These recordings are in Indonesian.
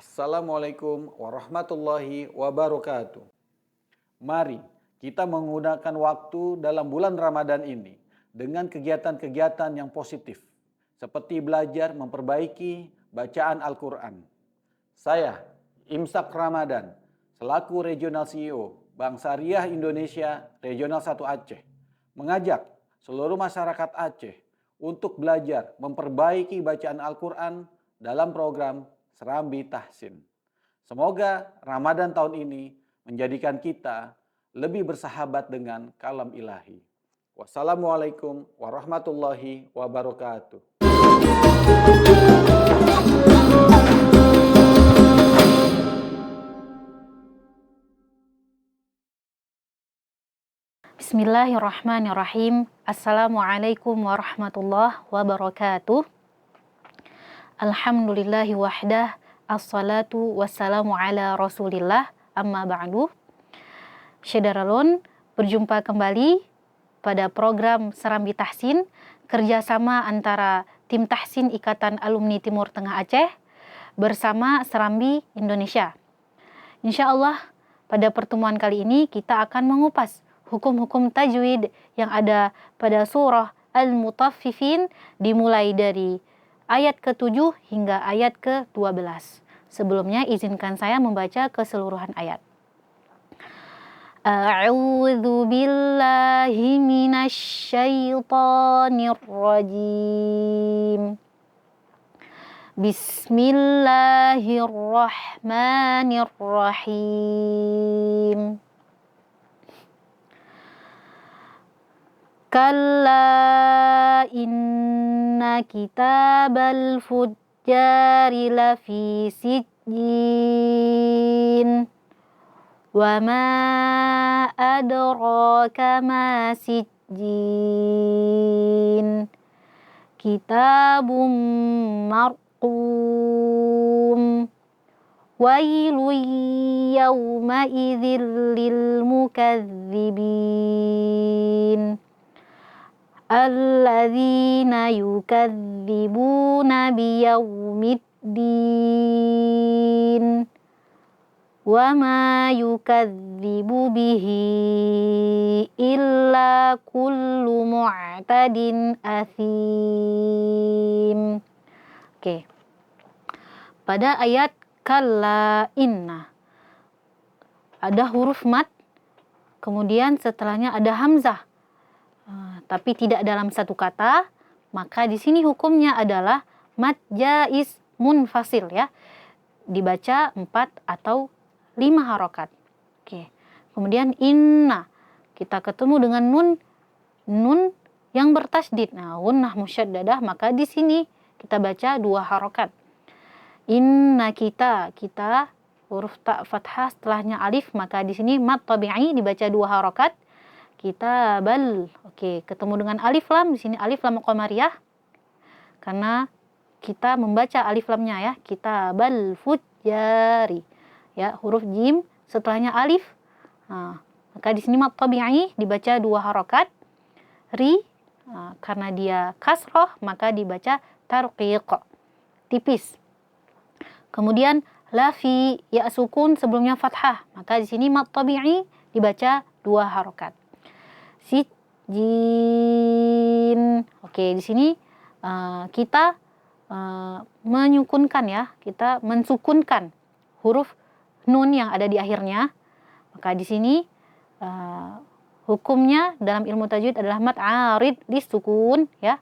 Assalamualaikum warahmatullahi wabarakatuh. Mari kita menggunakan waktu dalam bulan Ramadan ini dengan kegiatan-kegiatan yang positif, seperti belajar memperbaiki bacaan Al-Quran. Saya, Imsak Ramadan, selaku Regional CEO Bank Syariah Indonesia Regional 1 Aceh, mengajak seluruh masyarakat Aceh untuk belajar memperbaiki bacaan Al-Quran dalam program Serambi Tahsin. Semoga Ramadan tahun ini menjadikan kita lebih bersahabat dengan kalam ilahi. Wassalamualaikum warahmatullahi wabarakatuh. Bismillahirrahmanirrahim. Assalamualaikum warahmatullahi wabarakatuh. Alhamdulillahi wahdah. Assalatu wassalamu ala rasulillah. Amma ba'du. Syederalun, berjumpa kembali pada program Serambi Tahsin, kerjasama antara Tim Tahsin Ikatan Alumni Timur Tengah Aceh bersama Serambi Indonesia. Insya Allah pada pertemuan kali ini kita akan mengupas hukum-hukum tajwid yang ada pada surah Al-Mutaffifin dimulai dari ayat ke-7 hingga ayat ke-12. Sebelumnya izinkan saya membaca keseluruhan ayat. A'udzu billahi minasy syaithanir rajim. Bismillahirrahmanirrahim. Kalla inna kitabal fujjari lafi sijjin wa ma adraka ma sijjin kitabum marqum wailun yawma idzil lil mukadzibin alladzina yukadzibuna biyaumiddin wa ma yukadzibu bihi illa kullu mu'tadin athim. Oke. Pada ayat kalla inna ada huruf mat, kemudian setelahnya ada hamzah. Tapi tidak dalam satu kata, maka di sini hukumnya adalah mad jaiz munfasil ya. Dibaca 4 atau 5 harokat. Oke. Kemudian inna, kita ketemu dengan nun yang bertasydid. Nah, gunnah musyaddadah, maka di sini kita baca 2 harokat. Inna kita huruf ta fathah setelahnya alif, maka di sini mad tabi'i dibaca 2 harokat. Kitabal. Oke, ketemu dengan alif lam. Di sini alif lam qamariyah. Karena kita membaca alif lamnya ya. Kitabal fujjari. Ya, huruf jim setelahnya alif. Nah, maka di sini mad tabi'i dibaca 2 harokat. Ri, karena dia kasroh maka dibaca tarqiq. Tipis. Kemudian lafi, ya sukun sebelumnya fathah. Maka di sini mad tabi'i dibaca 2 harokat. Sijjin. Oke, di sini kita menyukunkan ya, kita mensukunkan huruf nun yang ada di akhirnya. Maka di sini hukumnya dalam ilmu tajwid adalah mad arid disukun ya.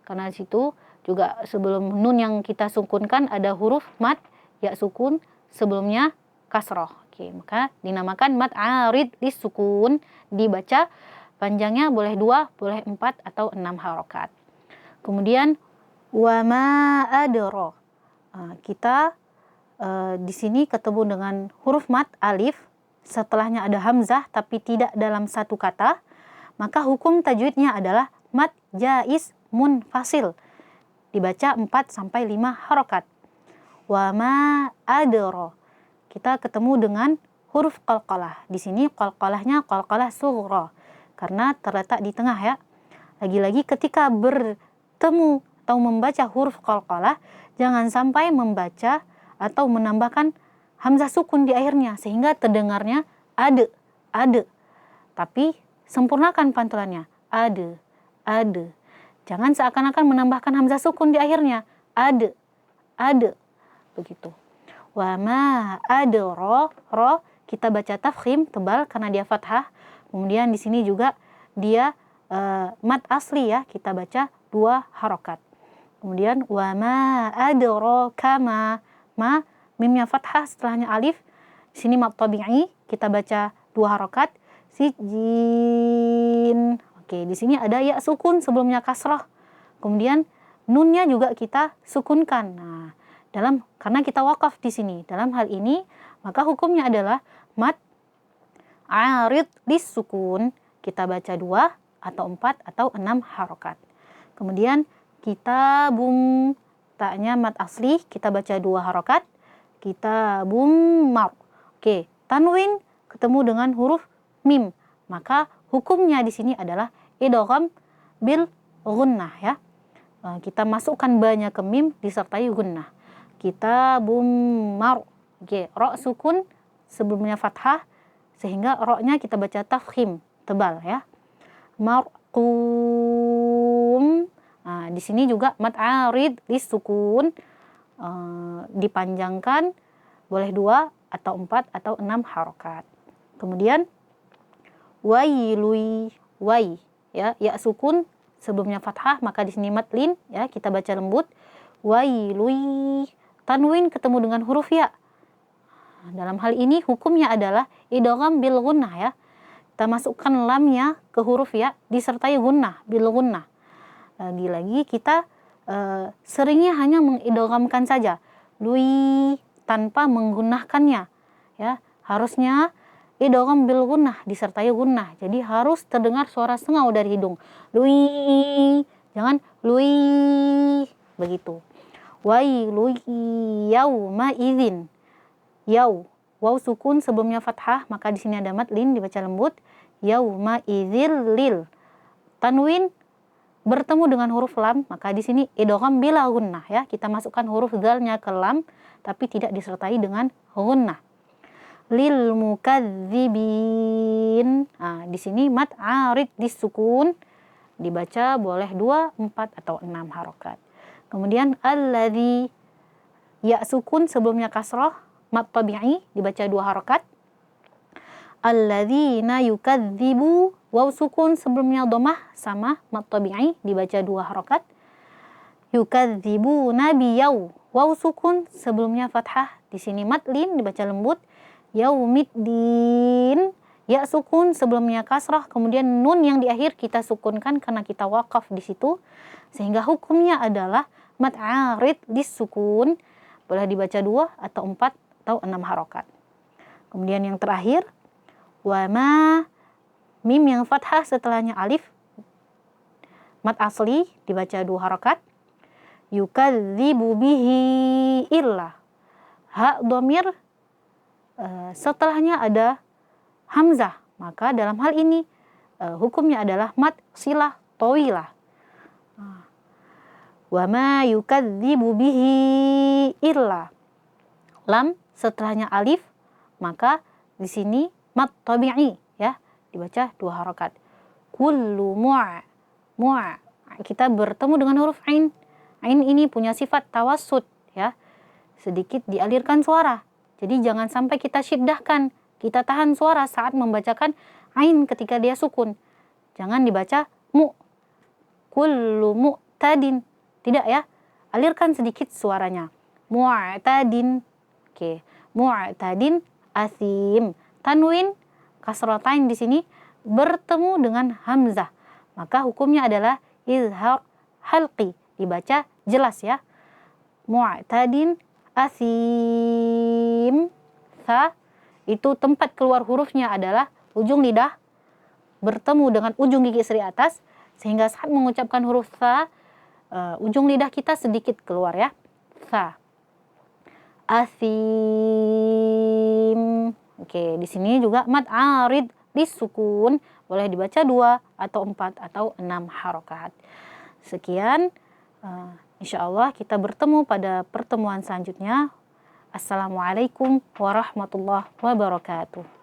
Karena di situ juga sebelum nun yang kita sukunkan ada huruf mad ya sukun sebelumnya kasroh. Oke, maka dinamakan mad arid disukun, dibaca panjangnya boleh 2, boleh 4 atau 6 harokat. Kemudian wa ma adra. Kita di sini ketemu dengan huruf mad alif, setelahnya ada hamzah tapi tidak dalam satu kata, maka hukum tajwidnya adalah mad jaiz munfasil. Dibaca 4 sampai 5 harokat. Wa ma adra. Kita ketemu dengan huruf qalqalah. Di sini qalqalahnya qalqalah sughra karena terletak di tengah ya. Lagi-lagi ketika bertemu atau membaca huruf qalqalah, jangan sampai membaca atau menambahkan hamzah sukun di akhirnya sehingga terdengarnya ade, ade. Tapi sempurnakan pantulannya, ade, ade. Jangan seakan-akan menambahkan hamzah sukun di akhirnya, ade, ade. Begitu. Wa ma adra, ro kita baca tafkhim tebal karena dia fathah. Kemudian di sini juga dia mad asli ya, kita baca 2 harokat. Kemudian wa ma adraka ma mimnya fathah setelahnya alif. Di sini mad tabi'i kita baca 2 harokat. Sijin. Oke, di sini ada ya sukun sebelumnya kasrah. Kemudian nunnya juga kita sukunkan. Nah, karena kita wakaf di sini. Dalam hal ini maka hukumnya adalah mad arid disukun. Kita baca 2 atau 4 atau 6 harokat. Kemudian kitabum, taknya mad asli kita baca 2 harokat. Kitabum mar. Oke, tanwin ketemu dengan huruf mim. Maka hukumnya di sini adalah idgham bil gunnah ya. Kita masukkan banyak ke mim disertai gunnah. Kitabum mar. Oke, ro sukun sebelumnya fathah sehingga ro-nya kita baca tafkhim tebal ya. Marqum. Nah, di sini juga mad arid disukun dipanjangkan boleh 2 atau 4 atau 6 harokat. Kemudian wailui, wai ya, ya sukun sebelumnya fathah maka di sini mad lin ya, kita baca lembut. Wailui, tanwin ketemu dengan huruf ya. Dalam hal ini hukumnya adalah idgham bil gunnah ya. Kita masukkan lamnya ke huruf ya disertai gunnah, bil gunnah. Lagi-lagi kita seringnya hanya mengidghamkan saja, lui tanpa menggunakannya ya. Harusnya idgham bil gunnah disertai gunnah. Jadi harus terdengar suara sengau dari hidung. Lui, jangan lui begitu. Wailui yauma idzin. Yau, waw sukun sebelumnya fathah maka di sini ada mad lin dibaca lembut. Yauma idzil lil. Tanwin bertemu dengan huruf lam maka di sini idgham bila gunnah ya. Kita masukkan huruf dzalnya ke lam tapi tidak disertai dengan gunnah. Lil mukadzibin. Nah, di sini mad arid disukun dibaca boleh 2, 4 atau 6 harokat. Kemudian alladzi, ya sukun sebelumnya kasrah mad tabi'i dibaca 2 harokat. Alladzina yukadzibu, waw sukun sebelumnya dhammah sama mad tabi'i dibaca 2 harokat. Yukadzibu nabiyau, waw sukun sebelumnya fathah di sini mad lin dibaca lembut. Yaumiddin, ya sukun sebelumnya kasrah kemudian nun yang di akhir kita sukunkan karena kita wakaf di situ sehingga hukumnya adalah mad arid disukun boleh dibaca 2 atau 4 atau 6 harokat. Kemudian yang terakhir wama, mim yang fathah setelahnya alif mad asli dibaca 2 harokat. Yukadzibu bihi illa, ha dhamir setelahnya ada hamzah maka dalam hal ini hukumnya adalah mad silah tawilah. Wama yukadzibu bihi illa, lam setelahnya alif maka di sini mad tabi'i ya dibaca 2 harokat. Kullu mu'a, kita bertemu dengan huruf ain. Ain ini punya sifat tawassut ya, sedikit dialirkan suara. Jadi jangan sampai kita syiddahkan, kita tahan suara saat membacakan ain ketika dia sukun. Jangan dibaca mu, kullu mu'tadin, tidak ya, alirkan sedikit suaranya. Mu'tadin. Oke, mu'tadin asim. Tanwin kasratain di sini bertemu dengan hamzah. Maka hukumnya adalah izhar halqi, dibaca jelas ya. Mu'tadin asim. Sa itu tempat keluar hurufnya adalah ujung lidah bertemu dengan ujung gigi seri atas sehingga saat mengucapkan huruf sa ujung lidah kita sedikit keluar ya. Sa. Asim. Oke, di sini juga mad arid disukun boleh dibaca 2 atau 4 atau 6 harokat. Sekian, insya Allah kita bertemu pada pertemuan selanjutnya. Assalamualaikum warahmatullahi wabarakatuh.